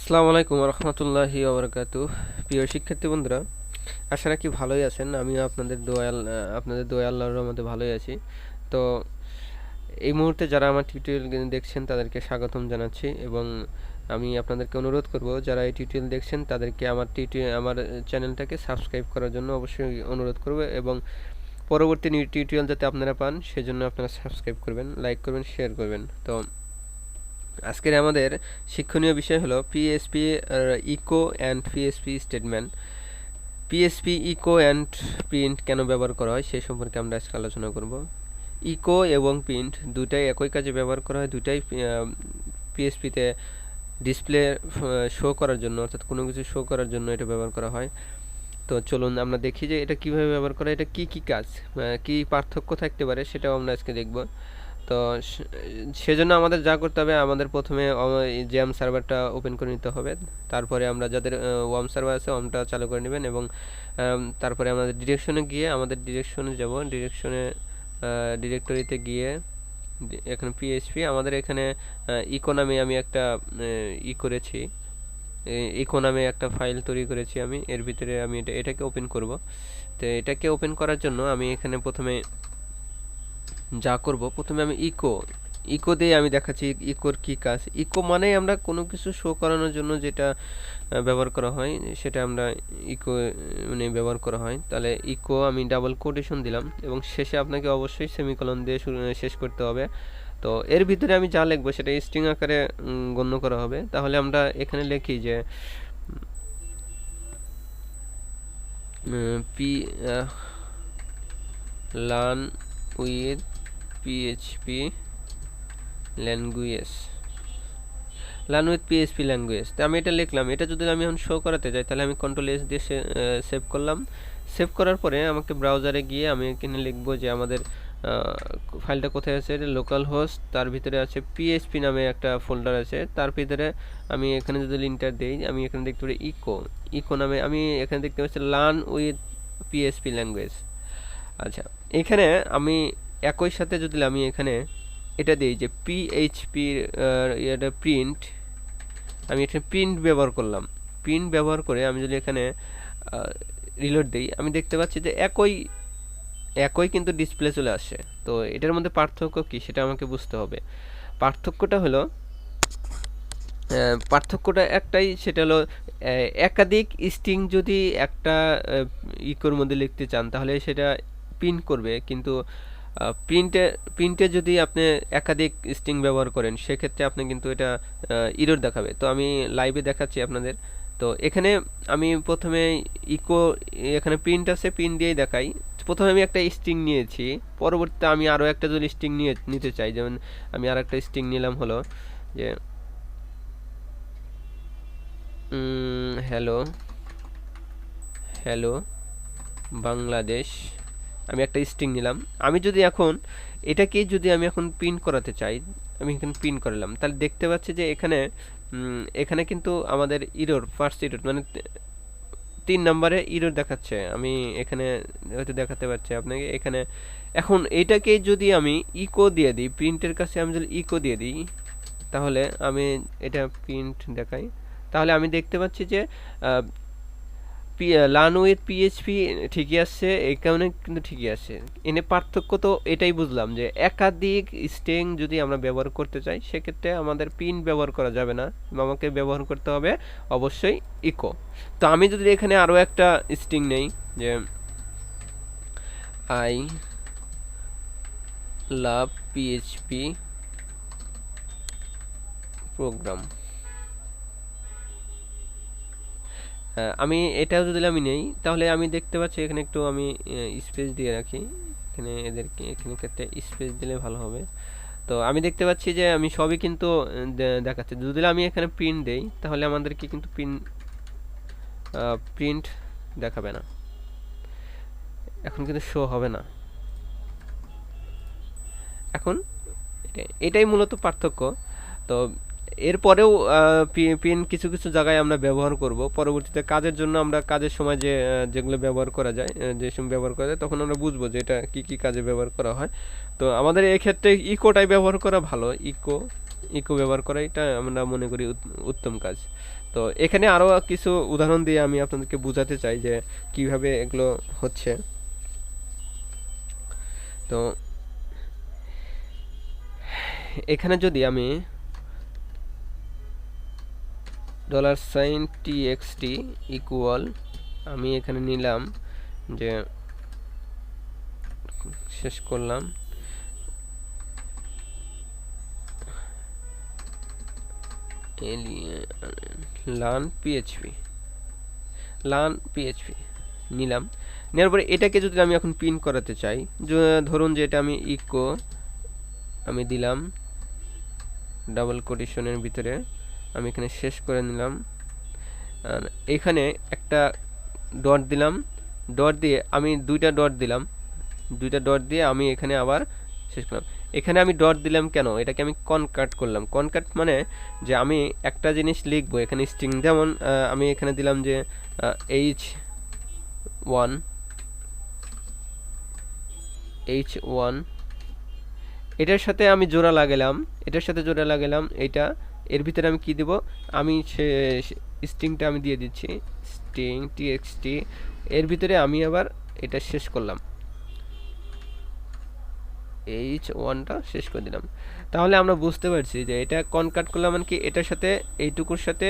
আসসালামু আলাইকুম রহমতুল্লাহি ওবরাকাতুহ। প্রিয় শিক্ষার্থী বন্ধুরা, আশা রাখি ভালোই আছেন। আমিও আপনাদের দোয়া আল্লাহর রহমতে ভালোই আছি। তো এই মুহূর্তে যারা আমার টিউটোরিয়াল দেখছেন তাদেরকে স্বাগতম জানাচ্ছি, এবং আমি আপনাদেরকে অনুরোধ করব যারা এই টিউটোরিয়াল দেখছেন তাদেরকে আমার চ্যানেলটাকে সাবস্ক্রাইব করার জন্য অবশ্যই অনুরোধ করব, এবং পরবর্তী টিউটোরিয়াল যাতে আপনারা পান সেজন্য আপনারা সাবস্ক্রাইব করবেন, লাইক করবেন, শেয়ার করবেন। তো আজকের আমাদের শিক্ষণীয় বিষয় হলো PSP echo and PSP statement. PSP echo and print কেন ব্যবহার করা হয় সেই সম্পর্কে আমরা আজকে আলোচনা করব। ইকো এবং প্রিন্ট দুটাই একই কাজে ব্যবহার করা হয়, দুটাই পিএসপিতে ডিসপ্লে শো করার জন্য, অর্থাৎ কোনো কিছু শো করার জন্য এটা ব্যবহার করা হয়। তো চলুন আমরা দেখি যে এটা কিভাবে ব্যবহার করা, এটা কি কি কাজ, কি পার্থক্য থাকতে পারে সেটাও আমরা আজকে দেখব। তো সেজন্য আমাদের যা করতে হবে, আমাদের প্রথমে জ্যাম সার্ভারটা ওপেন করে নিতে হবে। তারপরে আমরা যাদের ওয়ার্ম সার্ভার আছে ওয়ার্মটা চালু করে নেবেন, এবং তারপরে আমাদের ডিরেকশনে গিয়ে আমাদের ডিরেকশনে যাব। ডিরেক্টরিতে গিয়ে এখানে পিএইচপি আমাদের এখানে ইকো নামে আমি একটা করেছি, ইকো নামে একটা ফাইল তৈরি করেছি আমি। এর ভিতরে আমি এটাকে ওপেন করব। তো এটাকে ওপেন করার জন্য আমি এখানে প্রথমে যা করব, প্রথমে আমি ইকো দিয়ে আমি দেখাচ্ছি ইকোর কি কাজ। ইকো মানে আমরা কোনো কিছু শো করানোর জন্য যেটা ব্যবহার করা হয় সেটা আমরা ইকো মানে ব্যবহার করা হয়। তাহলে ইকো আমি ডাবল কোটেশন দিলাম, এবং শেষে আপনাকে অবশ্যই সেমিকোলন দিয়ে শেষ করতে হবে। তো এর ভিতরে আমি যা লিখবো সেটা স্ট্রিং আকারে গণ্য করা হবে। তাহলে আমরা এখানে লিখি যে P learn with PHP language, learn with PHP language. তো আমি এটা লিখলাম। এটা যদি আমি এখন শো করাতে যাই তাহলে আমি কন্ট্রোল এস দিয়ে সেভ করলাম। সেভ করার পরে আমাকে ব্রাউজারে গিয়ে আমি এখানে লিখবো যে আমাদের ফাইলটা কোথায় আছে, লোকাল হোস্ট, তার ভিতরে আছে পিএইচপি নামে একটা ফোল্ডার আছে, তার ভিতরে আমি এখানে যদি লিঙ্কটা দিই, আমি এখানে দেখতে পারি ইকো নামে আমি এখানে দেখতে পাচ্ছি লার্ন উইথ পিএইচপি ল্যাঙ্গুয়েজ। আচ্ছা, এখানে আমি একই সাথে যদি আমি এখানে এটা দিই যে পিএইচপি এটা প্রিন্ট, আমি এখানে প্রিন্ট ব্যবহার করলাম। প্রিন্ট ব্যবহার করে আমি যদি এখানে রিলোড দিই, আমি দেখতে পাচ্ছি যে একই কিন্তু ডিসপ্লে চলে আসে। তো এটার মধ্যে পার্থক্য কি সেটা আমাকে বুঝতে হবে। পার্থক্যটা হলো পার্থক্যটা একটাই, সেটা হলো একাধিক স্ট্রিং যদি একটা ইকোর মধ্যে লিখতে চান তাহলে সেটা প্রিন্ট করবে, কিন্তু প্রিন্টে যদি আপনি একাধিক স্ট্রিং ব্যবহার করেন সেক্ষেত্রে আপনি কিন্তু এটা ইরর দেখাবে। তো আমি লাইভে দেখাচ্ছি আপনাদের। তো এখানে আমি প্রথমে ইকো, এখানে প্রিন্ট আছে, প্রিন্ট দিয়েই দেখাই। প্রথমে আমি একটা স্ট্রিং নিয়েছি, পরবর্তীতে আমি আরও একটা যদি স্ট্রিং নিতে চাই, যেমন আমি আর একটা স্ট্রিং নিলাম হলো যে হ্যালো হ্যালো বাংলাদেশ, আমি একটা স্ট্রিং নিলাম। আমি যদি এখন আমি এখন প্রিন্ট করাতে চাই, আমি এখানে প্রিন্ট করলাম, তাহলে দেখতে পাচ্ছি যে এখানে কিন্তু আমাদের ফার্স্ট ইরর মানে 3 নম্বরে ইরর দেখাচ্ছে। আমি এখানে হয়তো দেখাতে পারছি আপনাকে এখানে। এখন এটাকে যদি আমি ইকো দিয়ে দিই, প্রিন্টের কাছে আমি যদি ইকো দিয়ে দিই, তাহলে আমি এটা প্রিন্ট দেখাই, তাহলে আমি দেখতে পাচ্ছি যে লার্ন উইথ পিএইচপি ঠিকই আসছে, এই কারণে কিন্তু ঠিকই আসে। এনে পার্থক্য তো এটাই বুঝলাম যে একাধিক স্ট্রিং যদি আমরা ব্যবহার করতে চাই সেক্ষেত্রে আমাদের প্রিন্ট ব্যবহার করা যাবে না, আমাকে ব্যবহার করতে হবে অবশ্যই ইকো। তো আমি যদি এখানে আরও একটা স্ট্রিং নেই যে আই লাভ পিএইচপি প্রোগ্রাম, আমি এটাও যদি আমি নেই তাহলে আমি দেখতে পাচ্ছি এখানে একটু আমি স্পেস দিয়ে রাখি, এখানে এদেরকে এখানে একটা স্পেস দিলে ভালো হবে। তো আমি দেখতে পাচ্ছি যে আমি সবই কিন্তু দেখাচ্ছে। যদি আমি এখানে প্রিন্ট দেই তাহলে আমাদেরকে কিন্তু প্রিন্ট দেখাবে না, এখন কিন্তু শো হবে না। এখন এটাই মূলত পার্থক্য। তো এরপরেও পিন কিছু কিছু জায়গায় আমরা ব্যবহার করব পরবর্তীতে কাজের জন্য। আমরা কাজের সময় যেগুলো ব্যবহার করা যায়, যে সময় ব্যবহার করা যায় তখন আমরা বুঝবো যে এটা কি কি কাজে ব্যবহার করা হয়। তো আমাদের এই ক্ষেত্রে ইকোটাই ব্যবহার করা ভালো, ইকো ব্যবহার করা এটা আমরা মনে করি উত্তম কাজ। তো এখানে আরও কিছু উদাহরণ দিয়ে আমি আপনাদেরকে বোঝাতে চাই যে কিভাবে এগুলো হচ্ছে। তো এখানে যদি আমি $txt ইকুয়াল, আমি এখানে নিলাম যে শেষ করলাম লার্ন পিএইচপি নিলাম। নেওয়ার পরে এটাকে যদি আমি এখন প্রিন্ট করাতে চাই, ধরুন যে এটা আমি ইকো আমি দিলাম ডাবল কোটেশনের ভিতরে, আমি এখানে শেষ করে নিলাম, আর এখানে একটা ডট দিলাম, ডট দিয়ে আমি দুইটা ডট দিয়ে আমি এখানে আবার শেষ করলাম। এখানে আমি ডট দিলাম কেন, এটাকে আমি কনকাট করলাম। কনকাট মানে যে আমি একটা জিনিস লিখবো এখানে স্ট্রিং, যেমন আমি এখানে দিলাম যে h1 এটার সাথে আমি জোড়া লাগালাম, এটা এর ভিতরে আমি কি দেব, আমি স্ট্রিংটা আমি দিয়ে দিচ্ছি স্ট্রিং txt, এর ভিতরে আমি আবার এটা শেষ করলাম, h1টা শেষ করে দিলাম। তাহলে আমরা বুঝতে পারছি যে এটা কনকাট করলাম মানে কি, এটার সাথে এইটুকুর সাথে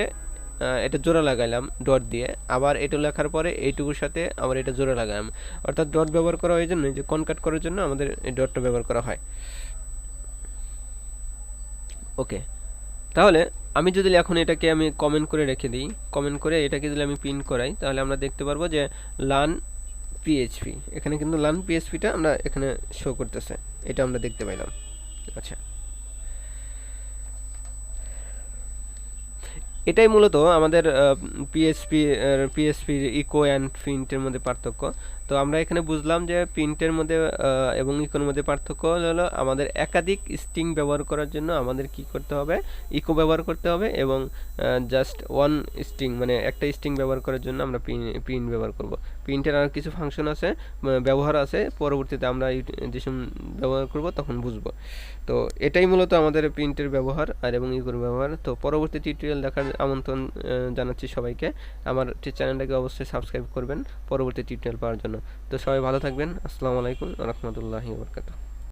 এটা জোড়া লাগাইলাম ডট দিয়ে, আবার এটা লেখার পরে এইটুকুর সাথে আবার এটা জোড়া লাগালাম। অর্থাৎ ডট ব্যবহার করা হয় জন্য, যে কনকাট করার জন্য আমাদের এই ডটটা ব্যবহার করা হয়। ওকে, তাহলে আমি যদি এখন এটাকে আমি কমেন্ট করে রেখে দিই, কমেন্ট করে এটাকে যদি আমি প্রিন্ট করাই, তাহলে আমরা দেখতে পারবো যে লার্ন পিএইচপি, এখানে কিন্তু লার্ন পিএইচপিটা আমরা এখানে শো করতেছে, এটা আমরা দেখতে পাইলাম। আচ্ছা, এটাই মূলত আমাদের পিএসপির ইকো অ্যান্ড প্রিন্টের মধ্যে পার্থক্য। তো আমরা এখানে বুঝলাম যে প্রিন্টের মধ্যে এবং ইকোর মধ্যে পার্থক্য হলো আমাদের একাধিক স্ট্রিং ব্যবহার করার জন্য আমাদের কি করতে হবে, ইকো ব্যবহার করতে হবে, এবং জাস্ট ওয়ান স্ট্রিং মানে একটা স্ট্রিং ব্যবহার করার জন্য আমরা প্রিন্ট ব্যবহার করব। প্রিন্টের আর কিছু ফাংশন আছে, ব্যবহার আছে, পরবর্তীতে আমরা যেসব ব্যবহার করব তখন বুঝবো। তো এটাই মূলত আমাদের প্রিন্টের ব্যবহার আর এবং ইকোর ব্যবহার। তো পরবর্তী টিউটোরিয়াল দেখার আমন্ত্রণ জানাচ্ছি সবাইকে। আমার চ্যানেলটাকে অবশ্যই সাবস্ক্রাইব করবেন পরবর্তী টিউটোরিয়াল পাওয়ার জন্য। তো সবাই ভালো থাকবেন। আসসালামু আলাইকুম ওয়া রাহমাতুল্লাহি ওয়া বারাকাতুহু।